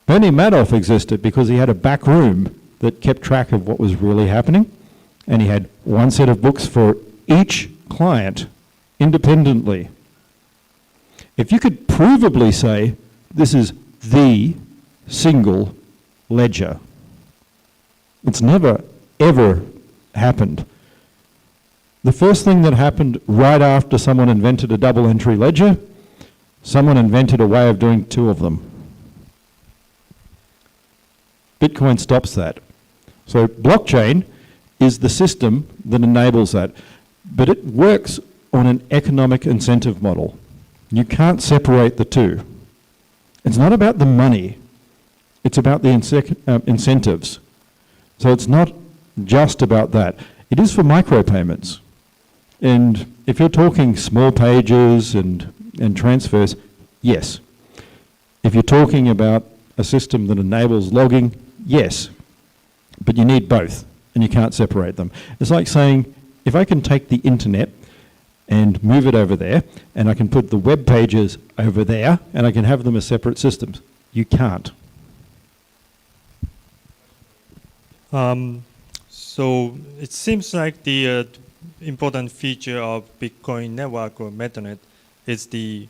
Bernie Madoff existed because he had a back room that kept track of what was really happening, and he had one set of books for each client independently. If you could provably say this is the single ledger, it's never, ever happened. The first thing that happened right after someone invented a double entry ledger, someone invented a way of doing two of them. Bitcoin stops that. So blockchain is the system that enables that, but it works on an economic incentive model. You can't separate the two. It's not about the money, it's about the incentives. So it's not just about that. It is for micropayments. And if you're talking small pages and transfers, yes. If you're talking about a system that enables logging, yes. But you need both, and you can't separate them. It's like saying, if I can take the internet and move it over there, and I can put the web pages over there, and I can have them as separate systems. You can't. So it seems like the important feature of Bitcoin network or Metternet is the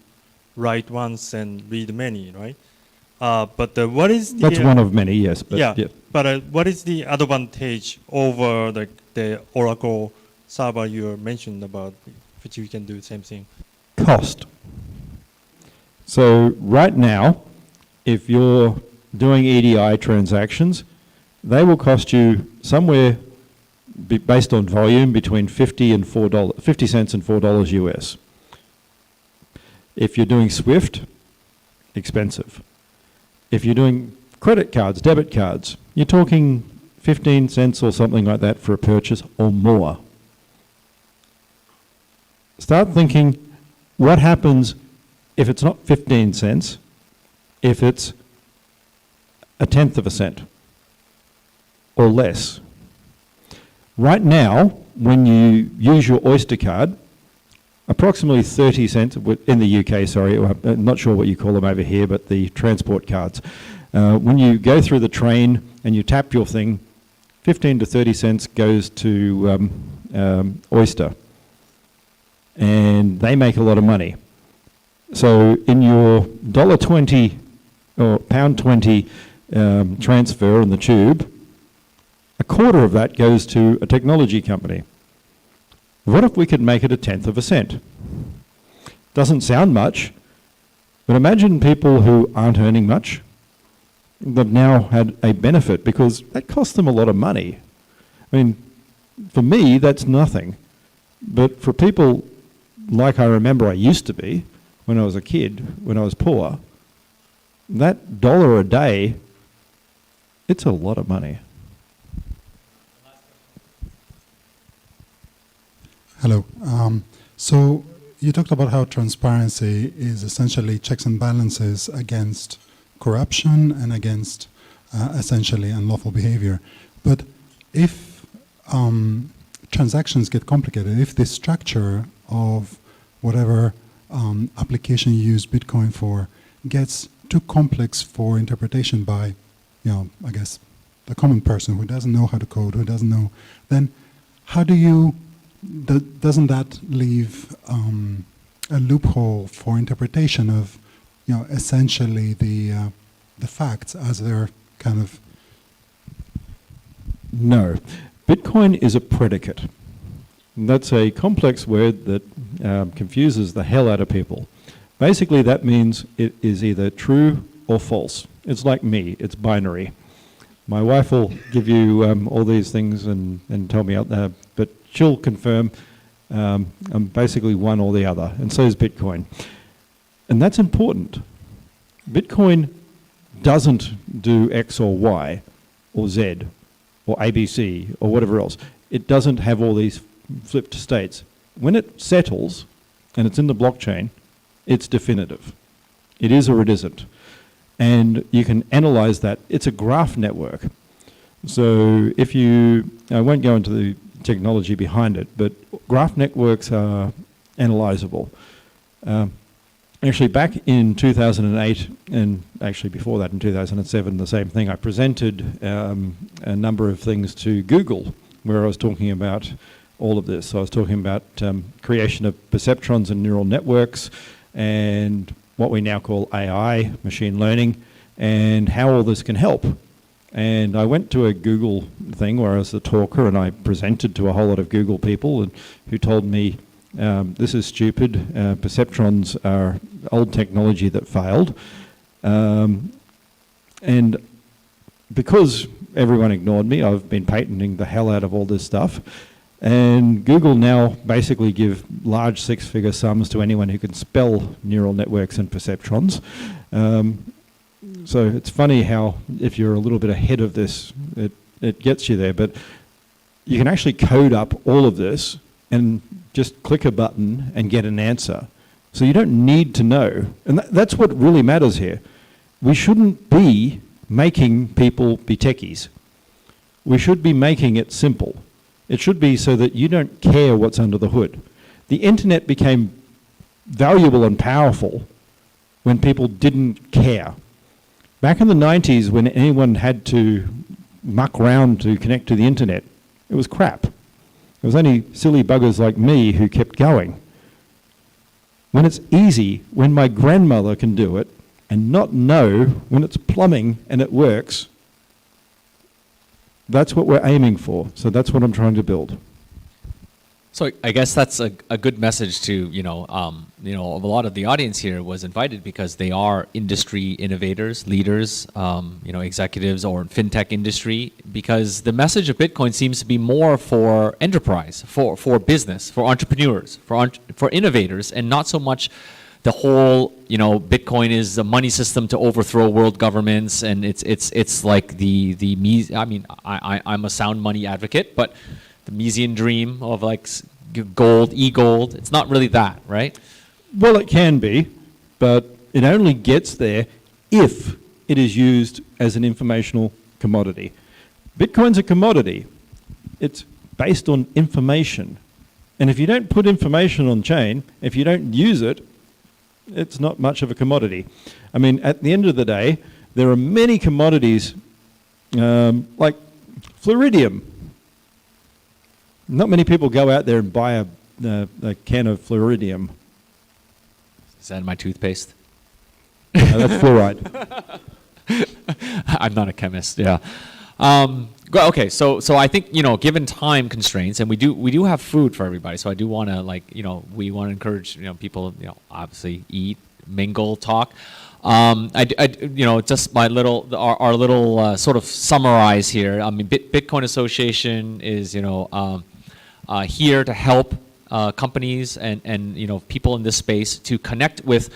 write once and read many, right? But what is the... That's one of many, yes. But yeah, yeah. But what is the advantage over the Oracle server you mentioned about, which you can do the same thing? Cost. So right now, if you're doing EDI transactions, they will cost you somewhere based on volume between $50 cents and $4 US. If you're doing SWIFT, expensive. If you're doing credit cards, debit cards, you're talking 15 cents or something like that for a purchase or more. Start thinking, what happens if it's not 15 cents, if it's 1/10 of a cent or less? Right now, when you use your Oyster card, approximately 30 cents, in the UK, sorry, I'm not sure what you call them over here, but the transport cards. When you go through the train and you tap your thing, 15 to 30 cents goes to Oyster. And they make a lot of money. So in your $1.20 or £1.20 transfer on the tube, a quarter of that goes to a technology company. What if we could make it 1/10 of a cent? Doesn't sound much, but imagine people who aren't earning much. They've now had a benefit because that costs them a lot of money. I mean, for me, that's nothing. But for people like I remember I used to be when I was a kid, when I was poor, that $1 a day, it's a lot of money. Hello. So you talked about how transparency is essentially checks and balances against corruption and against essentially unlawful behavior. But if transactions get complicated, if the structure of whatever application you use Bitcoin for gets too complex for interpretation by, I guess, the common person who doesn't know how to code, who doesn't know, then how do you... doesn't that leave a loophole for interpretation of, essentially the facts as they're kind of... No. Bitcoin is a predicate. That's a complex word that confuses the hell out of people. Basically, that means it is either true or false. It's like me. It's binary. My wife will give you all these things and tell me out there, but she'll confirm I'm basically one or the other, and so is Bitcoin. And that's important. Bitcoin doesn't do X or Y or Z or ABC or whatever else. It doesn't have all these flipped states. When it settles, and it's in the blockchain, it's definitive. It is or it isn't. And you can analyze that. It's a graph network. So if you, I won't go into the technology behind it, but graph networks are analyzable. Actually, back in 2008, and actually before that in 2007, the same thing, I presented a number of things to Google where I was talking about all of this. So I was talking about creation of perceptrons and neural networks and what we now call AI, machine learning, and how all this can help. And I went to a Google thing where I was the talker and I presented to a whole lot of Google people and who told me, this is stupid, perceptrons are old technology that failed. And because everyone ignored me, I've been patenting the hell out of all this stuff. And Google now basically give large six-figure sums to anyone who can spell neural networks and perceptrons. So it's funny how if you're a little bit ahead of this, it gets you there. But you can actually code up all of this and just click a button and get an answer. So you don't need to know. And that's what really matters here. We shouldn't be making people be techies. We should be making it simple. It should be so that you don't care what's under the hood. The internet became valuable and powerful when people didn't care. Back in the 90s, when anyone had to muck around to connect to the internet, it was crap. It was only silly buggers like me who kept going. When it's easy, when my grandmother can do it, and not know when it's plumbing and it works, that's what we're aiming for. So that's what I'm trying to build. So I guess that's a good message to, a lot of the audience here was invited because they are industry innovators, leaders, executives or fintech industry, because the message of Bitcoin seems to be more for enterprise, for business, for entrepreneurs, for innovators, and not so much the whole, Bitcoin is a money system to overthrow world governments, and it's like I'm a sound money advocate, but the Misesian dream of like gold, e-gold, it's not really that, right? Well, it can be, but it only gets there if it is used as an informational commodity. Bitcoin's a commodity. It's based on information. And if you don't put information on chain, if you don't use it, it's not much of a commodity. I mean, at the end of the day, there are many commodities like fluoridium. Not many people go out there and buy a can of fluoridium. Is that in my toothpaste? No, that's fluoride. I'm not a chemist, yeah. Okay, so I think, given time constraints, and we do have food for everybody, so I do want to we want to encourage people obviously eat, mingle, talk. Just my little our little sort of summarize here. I mean, Bitcoin Association is here to help companies and people in this space to connect with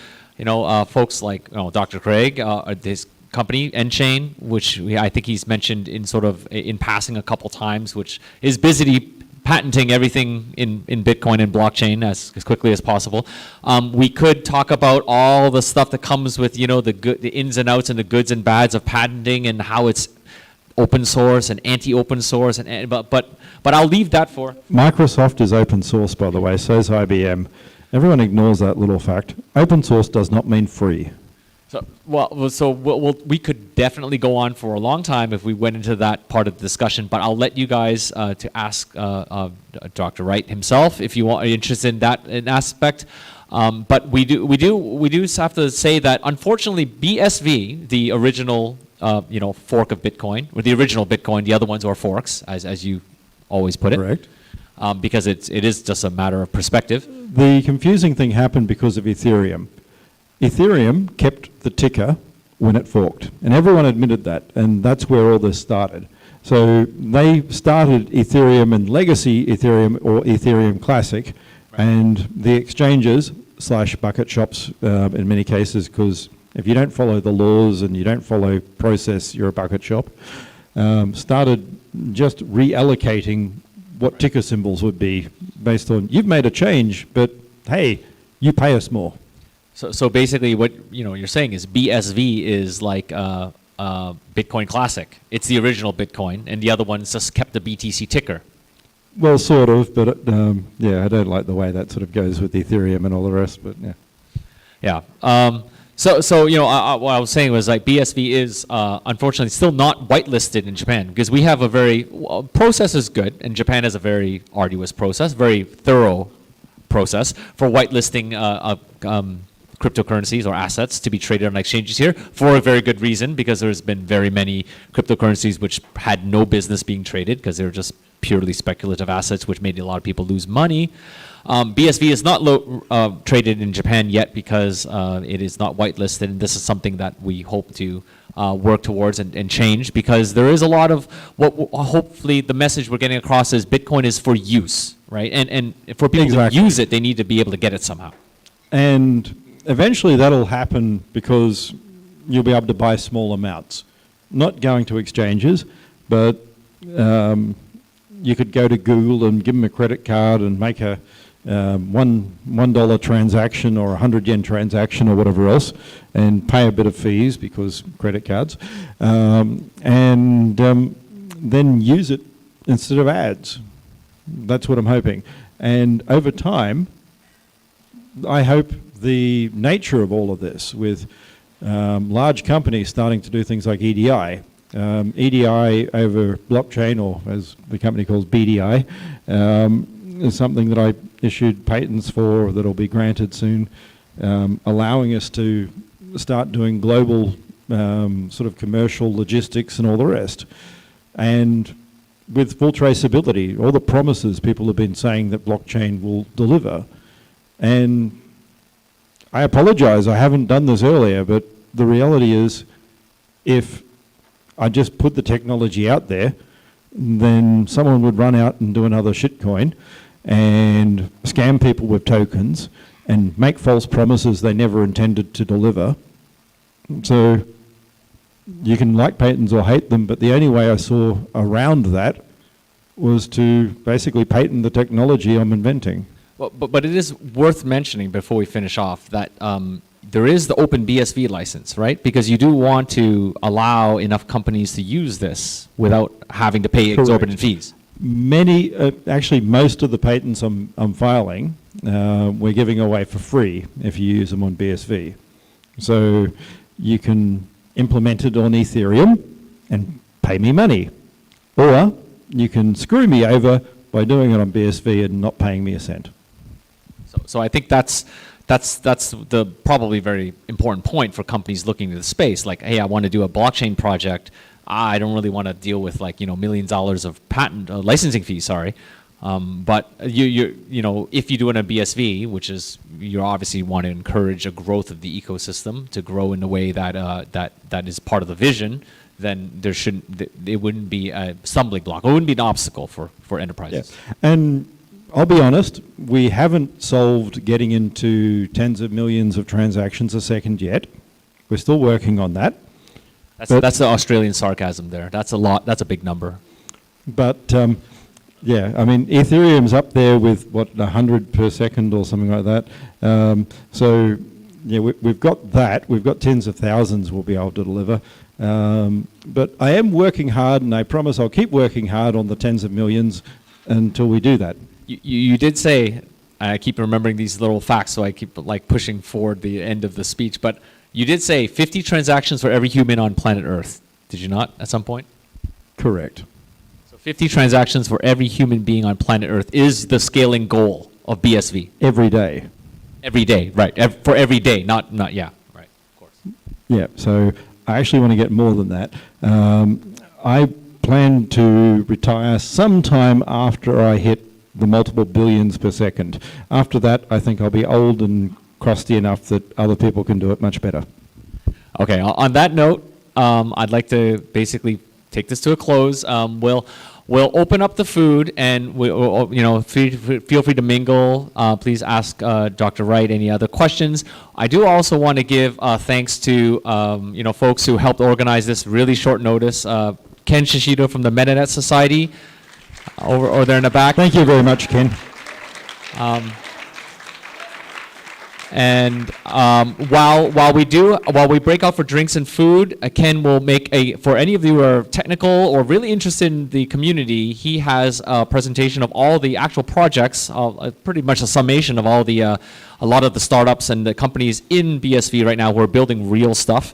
folks like Dr. Craig, this company Enchain, which I think he's mentioned in passing a couple times, which is busy patenting everything in Bitcoin and blockchain as quickly as possible. We could talk about all the stuff that comes with the ins and outs and the goods and bads of patenting and how it's open source and anti-open source, but I'll leave that for... Microsoft is open source, by the way, so is IBM. Everyone ignores that little fact. Open source does not mean free. We could definitely go on for a long time if we went into that part of the discussion, but I'll let you guys to ask Dr. Wright himself if you are interested in that aspect. But we do have to say that unfortunately BSV, the original fork of Bitcoin, or the original Bitcoin, the other ones are forks, as you always put it. Correct. Because it is just a matter of perspective. The confusing thing happened because of Ethereum. Ethereum kept the ticker when it forked, and everyone admitted that, and that's where all this started. So they started Ethereum and Legacy Ethereum, or Ethereum Classic, right. And the exchanges / bucket shops in many cases, because if you don't follow the laws and you don't follow process, you're a bucket shop, started just reallocating what ticker symbols would be based on, you've made a change, but hey, you pay us more. So basically, what you're saying is BSV is like Bitcoin Classic. It's the original Bitcoin, and the other ones just kept the BTC ticker. Well, sort of, but I don't like the way that sort of goes with Ethereum and all the rest. But yeah. Yeah. So what I was saying was like BSV is unfortunately still not whitelisted in Japan because we have a very process is good, and Japan has a very arduous process, very thorough process for whitelisting cryptocurrencies or assets to be traded on exchanges here for a very good reason, because there's been very many cryptocurrencies which had no business being traded because they were just purely speculative assets, which made a lot of people lose money. BSV is not traded in Japan yet because it is not whitelisted, and this is something that we hope to work towards and change, because there is a lot of hopefully the message we're getting across is Bitcoin is for use, right? And for people to use it, they need to be able to get it somehow. And eventually that'll happen because you'll be able to buy small amounts. Not going to exchanges, but you could go to Google and give them a credit card and make a $1 transaction or 100 yen transaction or whatever else, and pay a bit of fees because credit cards, and then use it instead of ads. That's what I'm hoping. And over time, I hope the nature of all of this, with large companies starting to do things like EDI, EDI over blockchain, or as the company calls BDI, is something that I issued patents for that'll be granted soon, allowing us to start doing global sort of commercial logistics and all the rest. And with full traceability, all the promises people have been saying that blockchain will deliver. And I apologize, I haven't done this earlier, but the reality is if I just put the technology out there, then someone would run out and do another shitcoin and scam people with tokens and make false promises they never intended to deliver. So you can like patents or hate them, but the only way I saw around that was to basically patent the technology I'm inventing. Well, but it is worth mentioning before we finish off that there is the open BSV license, right? Because you do want to allow enough companies to use this without having to pay exorbitant fees. Many, actually most of the patents I'm filing, we're giving away for free if you use them on BSV. So you can implement it on Ethereum and pay me money. Or you can screw me over by doing it on BSV and not paying me a cent. So I think that's the probably very important point for companies looking into the space. Like, hey, I want to do a blockchain project. I don't really want to deal with millions of dollars of patent licensing fees. Sorry, but if you do it on a BSV, which is you obviously want to encourage a growth of the ecosystem to grow in a way that that is part of the vision. Then it wouldn't be a stumbling block. It wouldn't be an obstacle for enterprises. Yeah. And I'll be honest, we haven't solved getting into tens of millions of transactions a second yet. We're still working on that. That's the Australian sarcasm there. That's a lot. That's a big number. But yeah, I mean, Ethereum's up there with 100 per second or something like that. So yeah, we've got that. We've got tens of thousands we'll be able to deliver. But I am working hard, and I promise I'll keep working hard on the tens of millions until we do that. You did say, I keep remembering these little facts, so I keep pushing forward the end of the speech, but you did say 50 transactions for every human on planet Earth. Did you not at some point? Correct. So 50 transactions for every human being on planet Earth is the scaling goal of BSV. Every day. Every day, right. For every day, not yeah, right, of course. Yeah, so I actually want to get more than that. I plan to retire sometime after I hit the multiple billions per second. After that, I think I'll be old and crusty enough that other people can do it much better. Okay, on that note, I'd like to basically take this to a close. We'll open up the food, and feel free to mingle. Please ask Dr. Wright any other questions. I do also want to give thanks to folks who helped organize this really short notice. Ken Shishido from the MetaNet Society, over there in the back. Thank you very much, Ken. And while we break out for drinks and food, Ken will make for any of you who are technical or really interested in the community, he has a presentation of all the actual projects, pretty much a summation of all the, a lot of the startups and the companies in BSV right now who are building real stuff.